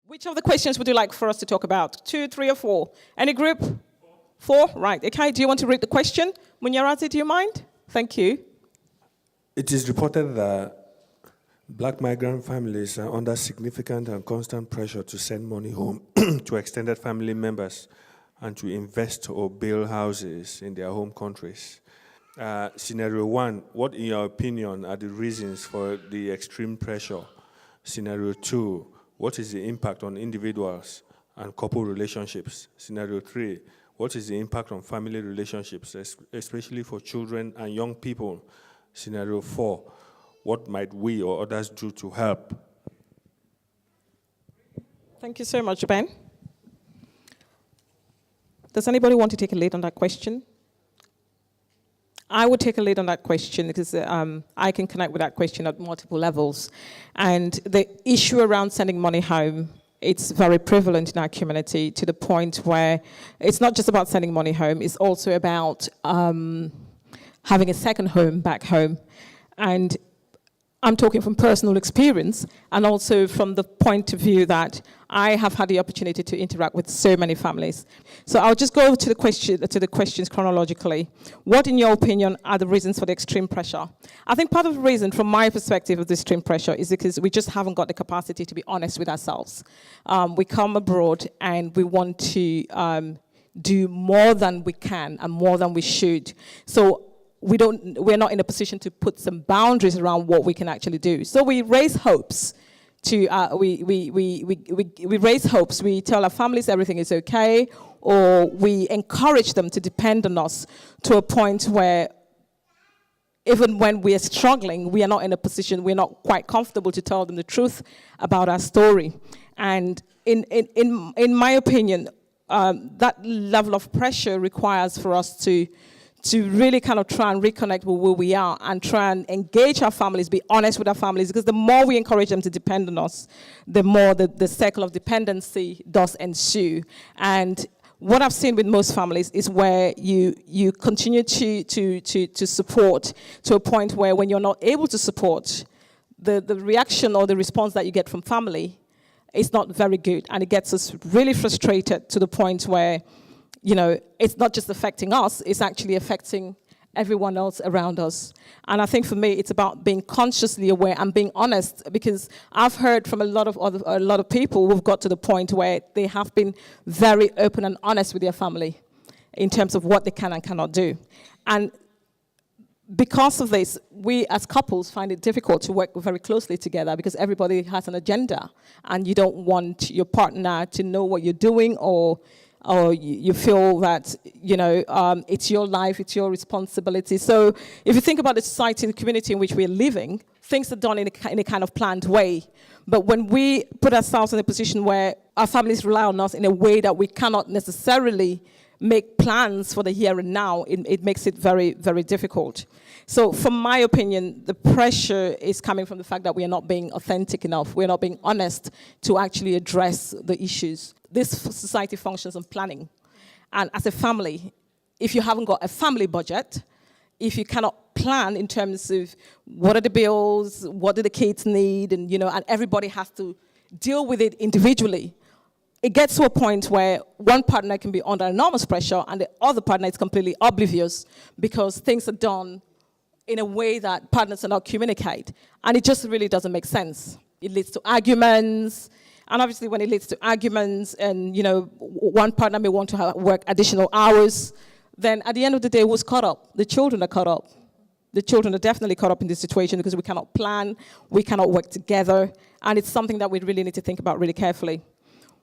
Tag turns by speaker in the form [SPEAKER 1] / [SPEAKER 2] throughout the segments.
[SPEAKER 1] Which of the questions would you like for us to talk about? 2, 3, or 4? Any group? 4? Right. Okay, do you want to read the question? Munyarazi, do you mind? Thank you.
[SPEAKER 2] It is reported that Black migrant families are under significant and constant pressure to send money home to extended family members and to invest or build houses in their home countries. Scenario 1, what in your opinion are the reasons for the extreme pressure? Scenario 2, what is the impact on individuals and couple relationships? Scenario 3, what is the impact on family relationships, especially for children and young people? Scenario 4, what might we or others do to help?
[SPEAKER 1] Thank you so much, Ben. Does anybody want to take a lead on that question? I would take a lead on that question because I can connect with that question at multiple levels. And the issue around sending money home, it's very prevalent in our community to the point where it's not just about sending money home, it's also about having a second home back home. And I'm talking from personal experience and also from the point of view that I have had the opportunity to interact with so many families. So I'll just go to the questions chronologically. What, in your opinion, are the reasons for the extreme pressure? I think part of the reason, from my perspective, of the extreme pressure is because we just haven't got the capacity to be honest with ourselves. We come abroad and we want to do more than we can and more than we should. So we're not in a position to put some boundaries around what we can actually do. So we raise hopes. We raise hopes. We tell our families everything is okay, or we encourage them to depend on us to a point where even when we are struggling, we are not in a position, we're not quite comfortable to tell them the truth about our story. And in my opinion, that level of pressure requires for us to really kind of try and reconnect with who we are and try and engage our families, be honest with our families, because the more we encourage them to depend on us, the more the circle of dependency does ensue. And what I've seen with most families is where you continue to support to a point where when you're not able to support, the reaction or the response that you get from family is not very good. And it gets us really frustrated to the point where it's not just affecting us, it's actually affecting everyone else around us. And I think for me, it's about being consciously aware and being honest, because I've heard from a lot of people who've got to the point where they have been very open and honest with their family in terms of what they can and cannot do. And because of this, we as couples find it difficult to work very closely together because everybody has an agenda and you don't want your partner to know what you're doing, or you feel that, it's your life, it's your responsibility. So if you think about the society and the community in which we're living, things are done in a kind of planned way. But when we put ourselves in a position where our families rely on us in a way that we cannot necessarily make plans for the here and now, it makes it very, very difficult. So from my opinion, the pressure is coming from the fact that we are not being authentic enough. We're not being honest to actually address the issues. This society functions on planning. And as a family, if you haven't got a family budget, if you cannot plan in terms of what are the bills, what do the kids need, and and everybody has to deal with it individually, it gets to a point where one partner can be under enormous pressure and the other partner is completely oblivious because things are done in a way that partners are not communicate. And it just really doesn't make sense. It leads to arguments. And obviously when it leads to arguments and, one partner may want to work additional hours, then at the end of the day, who's caught up? The children are caught up. The children are definitely caught up in this situation because we cannot plan, we cannot work together, and it's something that we really need to think about really carefully.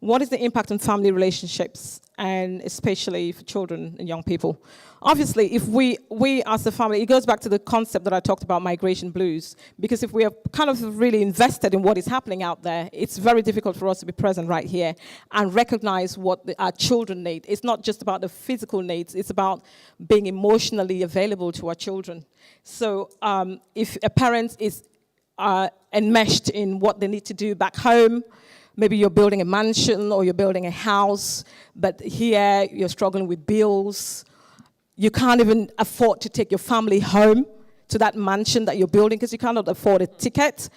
[SPEAKER 1] What is the impact on family relationships, and especially for children and young people? Obviously, if we as a family, it goes back to the concept that I talked about, migration blues, because if we are kind of really invested in what is happening out there, it's very difficult for us to be present right here and recognize what our children need. It's not just about the physical needs, it's about being emotionally available to our children. So if a parent is enmeshed in what they need to do back home, maybe you're building a mansion or you're building a house, but here you're struggling with bills. You can't even afford to take your family home to that mansion that you're building because you cannot afford a ticket.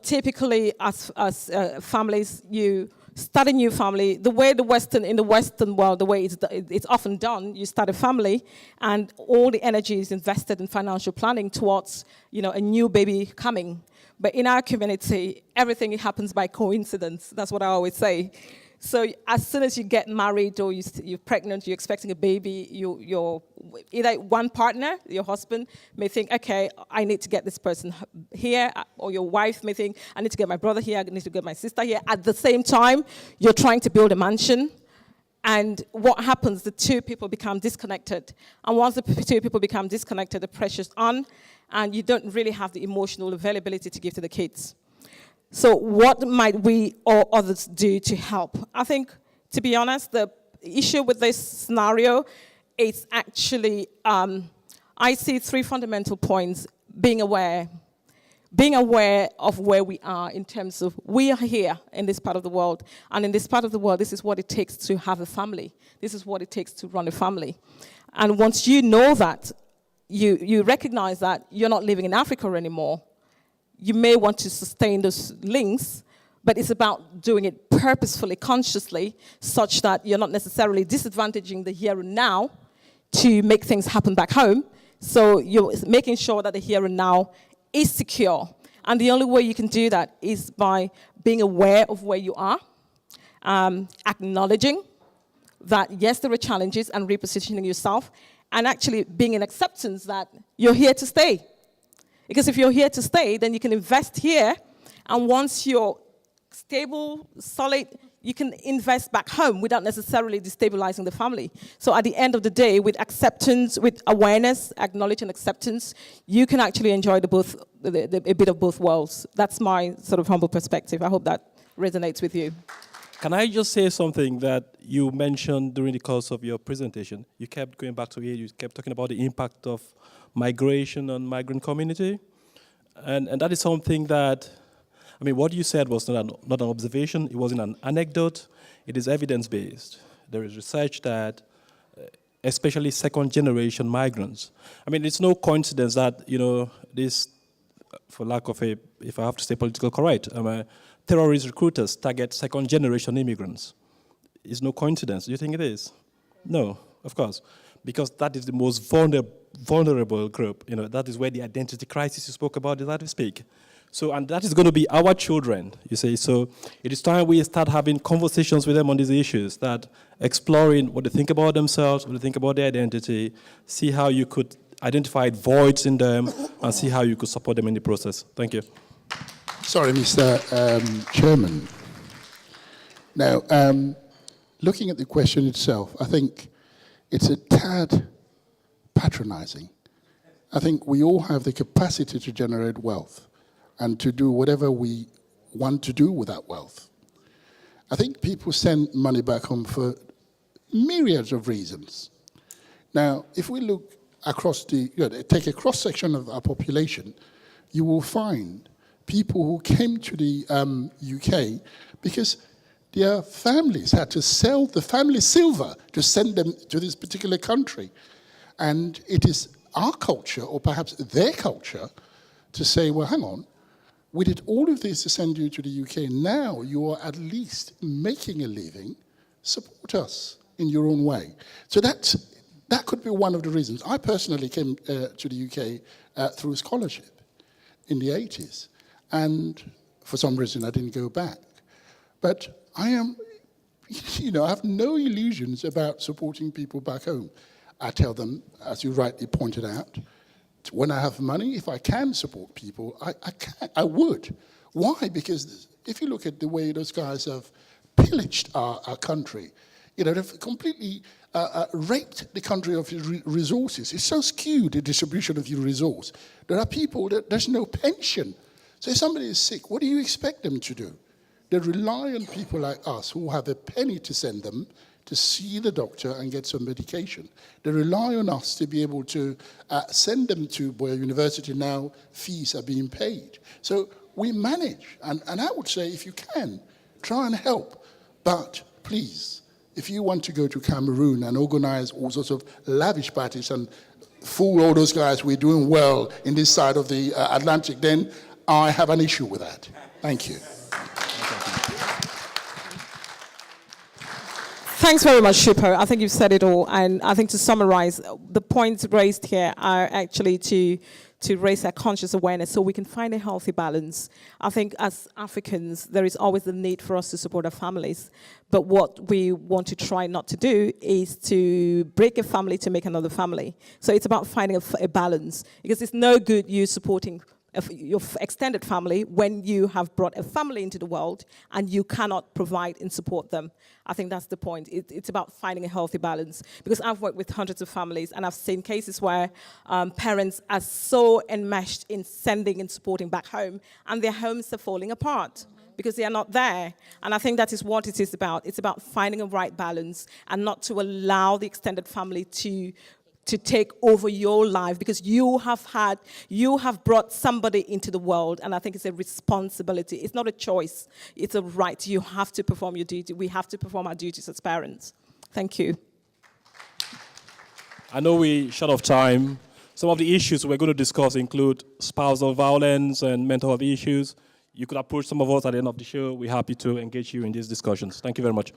[SPEAKER 1] Typically, as families, you start a new family. The way in the Western world, the way it's often done, you start a family, and all the energy is invested in financial planning towards, a new baby coming. But in our community, everything happens by coincidence. That's what I always say. So as soon as you get married or you're pregnant, you're expecting a baby, you're either one partner, your husband, may think, okay, I need to get this person here, or your wife may think, I need to get my brother here, I need to get my sister here. At the same time, you're trying to build a mansion. And what happens, the two people become disconnected. And once the two people become disconnected, the pressure's on, and you don't really have the emotional availability to give to the kids. So what might we or others do to help? I think, to be honest, the issue with this scenario is actually, I see 3 fundamental points. Being aware of where we are in terms of we are here in this part of the world. And in this part of the world, this is what it takes to have a family. This is what it takes to run a family. And once you know that, you recognize that you're not living in Africa anymore. You may want to sustain those links, but it's about doing it purposefully, consciously, such that you're not necessarily disadvantaging the here and now to make things happen back home. So you're making sure that the here and now is secure. And the only way you can do that is by being aware of where you are, acknowledging that, yes, there are challenges, and repositioning yourself, and actually being in acceptance that you're here to stay. Because if you're here to stay, then you can invest here, and once you're stable, solid, you can invest back home without necessarily destabilizing the family. So at the end of the day, with acceptance, with awareness, acknowledge and acceptance, you can actually enjoy a bit of both worlds. That's my sort of humble perspective. I hope that resonates with you.
[SPEAKER 3] Can I just say something that you mentioned during the course of your presentation? You kept going back to it, you kept talking about the impact of migration on migrant community. And that is something that, what you said was not an observation, it wasn't an anecdote, it is evidence-based. There is research that, especially second-generation migrants, it's no coincidence that, this, for lack of if I have to say political correct, terrorist recruiters target second-generation immigrants. It's no coincidence. Do you think it is? No, of course. Because that is the most vulnerable group. That is where the identity crisis you spoke about is at its peak. So, and that is going to be our children, you see. So it is time we start having conversations with them on these issues, that exploring what they think about themselves, what they think about their identity, see how you could identify voids in them, and see how you could support them in the process. Thank you.
[SPEAKER 4] Sorry, Mr. Chairman. Now, looking at the question itself, I think it's a tad patronizing. I think we all have the capacity to generate wealth and to do whatever we want to do with that wealth. I think people send money back home for myriads of reasons. Now, if we look across take a cross-section of our population, you will find people who came to the UK because their families had to sell the family silver to send them to this particular country. And it is our culture, or perhaps their culture, to say, well, hang on, we did all of this to send you to the UK. Now you are at least making a living. Support us in your own way. So that could be one of the reasons. I personally came to the UK through scholarship in the 80s. And for some reason, I didn't go back. But I have no illusions about supporting people back home. I tell them, as you rightly pointed out, when I have money, if I can support people, I would. Why? Because if you look at the way those guys have pillaged our country, they've completely raped the country of resources. It's so skewed, the distribution of your resource. There are people that there's no pension. So if somebody is sick, what do you expect them to do? They rely on people like us who have a penny to send them to see the doctor and get some medication. They rely on us to be able to send them to where university now fees are being paid. So we manage, and I would say if you can, try and help. But please, if you want to go to Cameroon and organize all sorts of lavish parties and fool all those guys we're doing well in this side of the Atlantic, then I have an issue with that. Thank you.
[SPEAKER 1] Thanks very much, Shupo. I think you've said it all. And I think to summarize, the points raised here are actually to raise our conscious awareness so we can find a healthy balance. I think as Africans, there is always the need for us to support our families. But what we want to try not to do is to break a family to make another family. So it's about finding a balance, because it's no good you supporting your extended family when you have brought a family into the world and you cannot provide and support them. I think that's the point. It's about finding a healthy balance, because I've worked with hundreds of families and I've seen cases where parents are so enmeshed in sending and supporting back home, and their homes are falling apart because they are not there. And I think that is what it is about. It's about finding a right balance and not to allow the extended family to take over your life, because you have brought somebody into the world, and I think it's a responsibility. It's not a choice, it's a right. You have to perform your duty. We have to perform our duties as parents. Thank you.
[SPEAKER 3] I know we're short of time. Some of the issues we're going to discuss include spousal violence and mental health issues. You could approach some of us at the end of the show. We're happy to engage you in these discussions. Thank you very much.